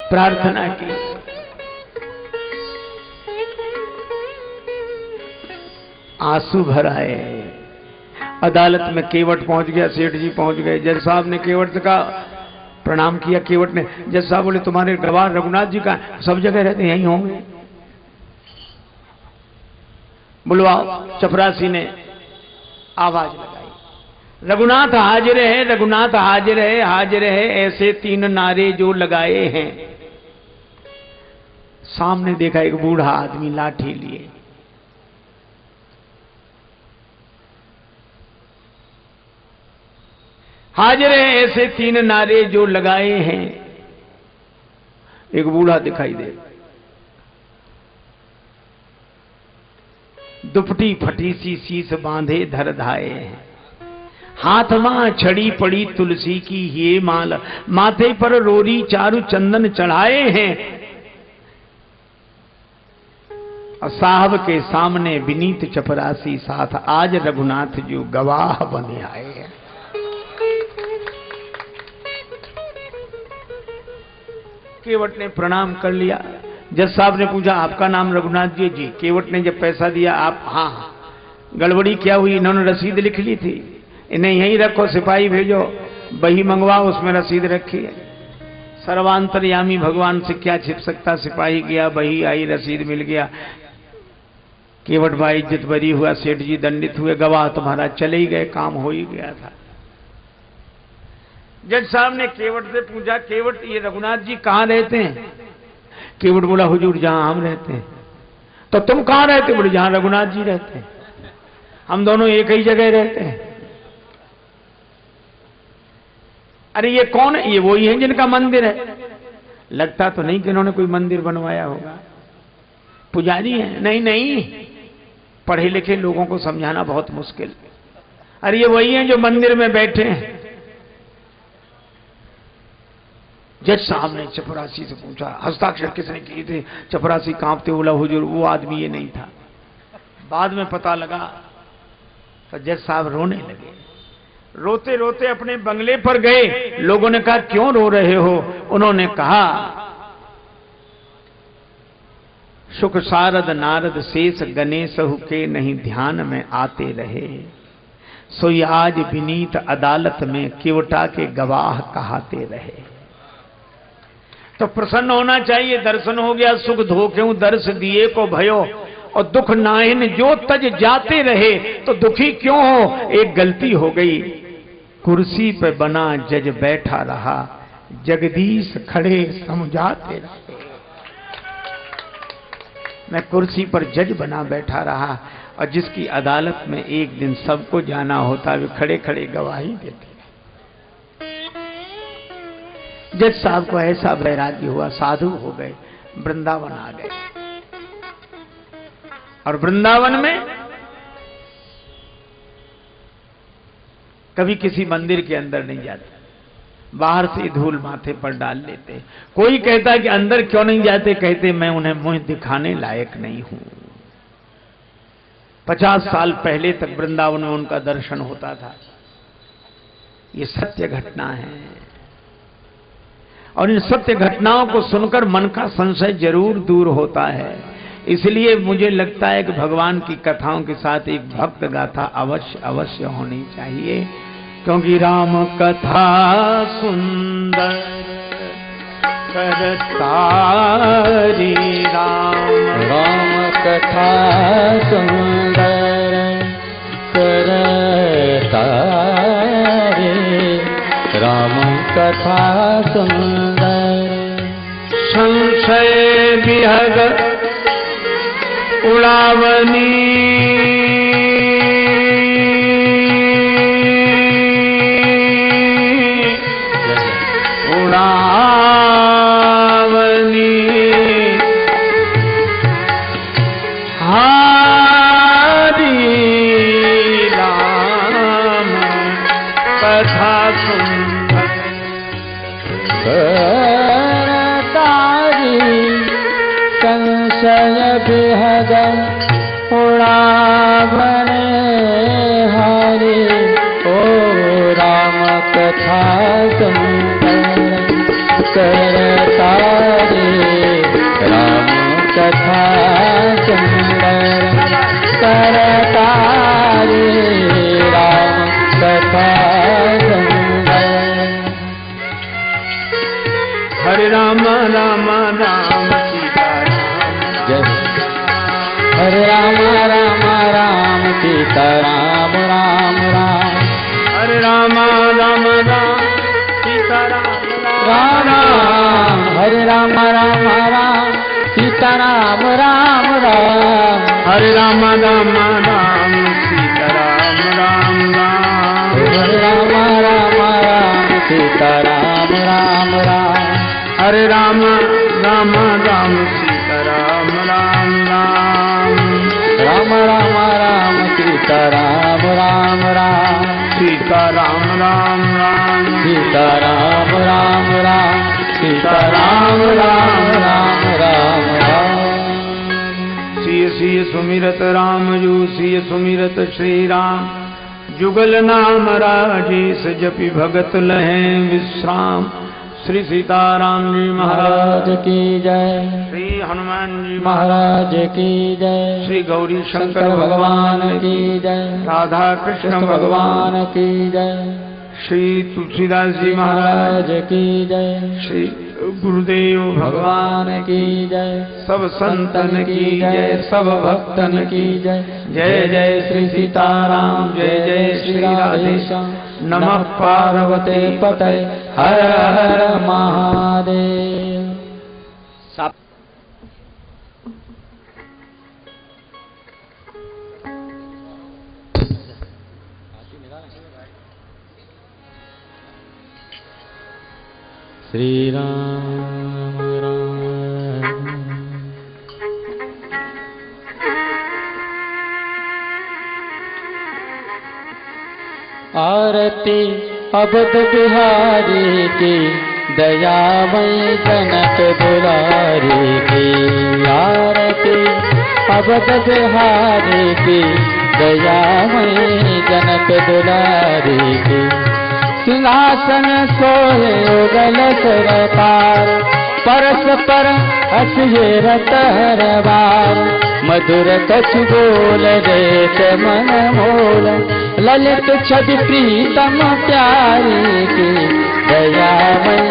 प्रार्थना की। आंसू भर आए। अदालत में केवट पहुंच गया, सेठ जी पहुंच गए। जज साहब ने केवट से कहा, प्रणाम किया। केवट ने, जज साहब बोले तुम्हारे गवाह रघुनाथ जी का सब जगह रहते यहीं होंगे, बुलवाओ। चपरासी ने आवाज लगाई, रघुनाथ हाजिर है, रघुनाथ हाजिर है, हाजिर है, ऐसे 3 नारे जो लगाए हैं। सामने देखा एक बूढ़ा आदमी लाठी लिए, हाजिर है ऐसे 3 नारे जो लगाए हैं। एक बूढ़ा दिखाई दे, दुपटी फटी सी शीस बांधे धर धाए हैं। हाथ मां छड़ी पड़ी तुलसी की ये माला, माथे पर रोरी चारु चंदन चढ़ाए हैं। और साहब के सामने विनीत चपरासी साथ, आज रघुनाथ जो गवाह बने आए हैं। केवट ने प्रणाम कर लिया। जज साहब ने पूछा, आपका नाम रघुनाथ जी? जी। केवट ने जब पैसा दिया, आप? हाँ। गड़बड़ी क्या हुई? इन्होंने रसीद लिख ली थी, इन्हें यहीं रखो, सिपाही भेजो, बही मंगवाओ, उसमें रसीद रखी है। सर्वांतरयामी भगवान से क्या छिप सकता। सिपाही गया, बही आई, रसीद मिल गया। केवट भाई इज्जत बरी हुआ, सेठ जी दंडित हुए, गवाह तुम्हारा चले ही गए, काम हो ही गया था। जज साहब ने केवट से पूछा, केवट ये रघुनाथ जी कहाँ रहते हैं? केवट बोला, हुजूर जहां हम रहते हैं। तो तुम कहाँ रहते? बोले, जहां रघुनाथ जी रहते हैं, हम दोनों एक ही जगह रहते हैं। अरे ये कौन है? ये वही है जिनका मंदिर है। लगता तो नहीं कि इन्होंने कोई मंदिर बनवाया होगा, पुजारी है। नहीं नहीं, पढ़े लिखे लोगों को समझाना बहुत मुश्किल। अरे ये वही है जो मंदिर में बैठे हैं। जज साहब ने चपरासी से पूछा, हस्ताक्षर किसने किए थे? चपरासी कांपते बोला, हुजूर वो आदमी ये नहीं था। बाद में पता लगा तो जज साहब रोने लगे। रोते रोते अपने बंगले पर गए। लोगों ने कहा, क्यों रो रहे हो? उन्होंने कहा, सुख सारद नारद शेष गणेशहु के नहीं ध्यान में आते रहे, सोई आज विनीत अदालत में केवटा के गवाह कहाते रहे। तो प्रसन्न होना चाहिए। दर्शन हो गया, सुख धोखें दर्श दिए को भयो, और दुख नाहिन जो तज जाते रहे, तो दुखी क्यों हो? एक गलती हो गई, कुर्सी पे बना जज बैठा रहा, जगदीश खड़े समझाते रहे। मैं कुर्सी पर जज बना बैठा रहा, और जिसकी अदालत में एक दिन सबको जाना होता, वे खड़े खड़े गवाही देते। जज साहब को ऐसा वैराग्य हुआ, साधु हो गए, वृंदावन आ गए। और वृंदावन में कभी किसी मंदिर के अंदर नहीं जाते, बाहर से धूल माथे पर डाल लेते। कोई कहता कि अंदर क्यों नहीं जाते? कहते मैं उन्हें मुंह दिखाने लायक नहीं हूं। 50 साल पहले तक वृंदावन में उनका दर्शन होता था। ये सत्य घटना है, और इन सत्य घटनाओं को सुनकर मन का संशय जरूर दूर होता है। इसलिए मुझे लगता है कि भगवान की कथाओं के साथ एक भक्त गाथा अवश्य अवश्य होनी चाहिए, क्योंकि राम कथा सुंदर करतारी, राम कथा सुंदर करतारी, राम कथा सुंदर। संशय विहग उड़ावनी, उड़ावनी हारी राम कथा सुंदर करतारी, संशय विहग उड़ावने हरि, ओ राम कथा सुंदर करतारी। राम राम राम सीता जय हरे राम राम राम सीता राम राम राम हरे राम राम राम सीता राम राम राम हरे राम राम राम सीता राम राम राम हरे राम राम राम सीता राम राम राम हरे राम राम राम सीता राम राम राम हरे राम राम राम सीता राम राम राम राम राम राम सीता राम राम राम सीता राम राम राम सीता राम राम राम सीता राम राम राम राम राम सिय सिय सुमिरत राम जू सिय सुमिरत श्री राम जुगल नाम राजेश जपि भगत लहें विश्राम। श्री सीताराम जी महाराज की जय। श्री हनुमान जी महाराज की जय। श्री गौरी शंकर भगवान की जय। राधा कृष्ण भगवान की जय। श्री तुलसीदास जी महाराज की जय। श्री गुरुदेव भगवान की जय। सब संतन की जय, सब भक्तन की जय। जय जय श्री सीताराम, जय जय श्री राधेश्याम। नमः पार्वती पते हर हर महादेव। श्री राम राम आरती अवध बिहारी की दयामयी जनक दुलारी की। आरती अवध बिहारी की दयामयी जनक दुलारी की। सिंहासन सोए उगल सरकार, परस्पर हसिए रत हर बार। मधुर कछु बोल देत मन मोल, ललित छवि प्रीतम प्यारी की। दयामय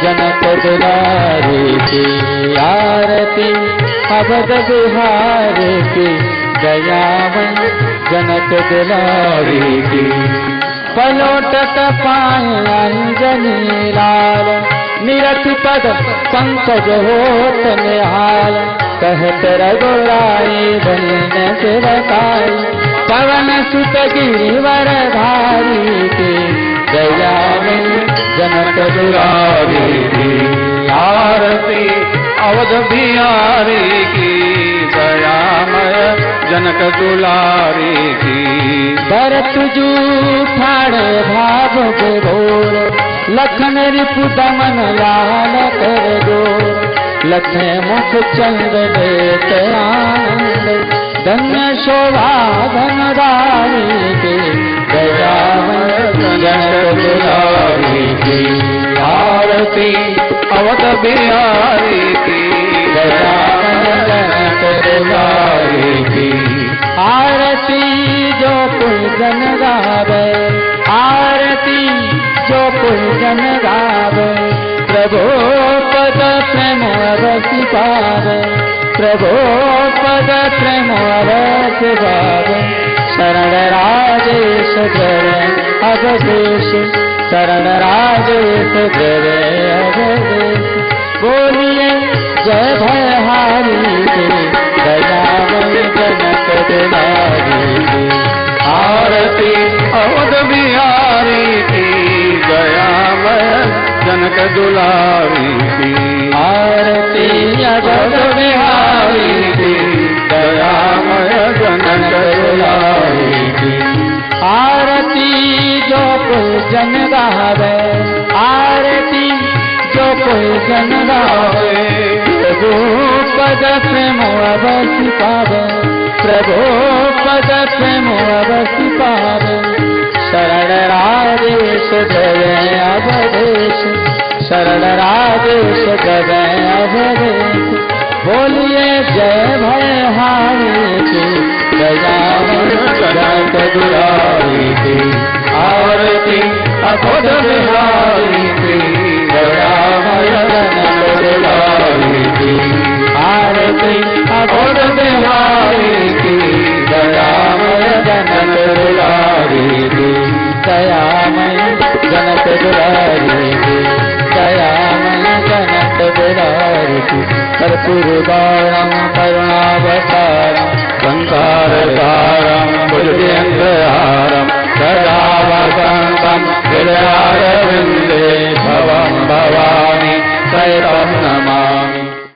जनक दुलारी की। आरती अवध बिहारी की दयामय जनक दुलारी की। पलोटत पाए अंजनी लाल, निरख पद पंकज होत निहाल। कहत रघुराई बन सेवकाई, पवन सुत गिरिवर धारी की। दयामय जनक दुलारी की। आरती अवध बिहारी की दयामय जनक दुलारी की। भरत जूठाड़े भाव बोल, लखन रिपु दमन लाल कर जोर। लखे मुख चंद देत आनंद, धन्य शोभा धनदारी की। दयामय जनक दुलारी की। आरती अवध बिहारी की दयामय जनक दुलारी की। आरती जो कोई जन गावे, आरती जो कोई जन गावे। प्रभु पद प्रेम रसि पावे, प्रभु पद प्रेम रसि पावे। शरण राजेश जय अवधेश, शरण राजेश जय अवधेश। बोलिए जय भयहारी की। दयामय जनक दुलारी की। आरती अवध बिहारी की दयामय जनक दुलारी की। आरती अवध बिहारी की दयामय जनक दुलारी की। आरती जो कोई जन गावे, आरती जो कोई जन गावे। प्रभु पद प्रेम अवश्य पावे, प्रभु पद प्रेम अवश्य पावे। शरण राजेश जय अवधेश, शरण राजेश जय अवधेश। बोलिए जय भयहारी की। दयामय जनक दुलारी की। आरती अवध बिहारी की दयामय जनक की आरती अघोर बिहारी की दयामय जनक दुलारी की दयामय जनक दुलारी की दयामय जनक दुलारी की कर्पूर बाणम करुणावतार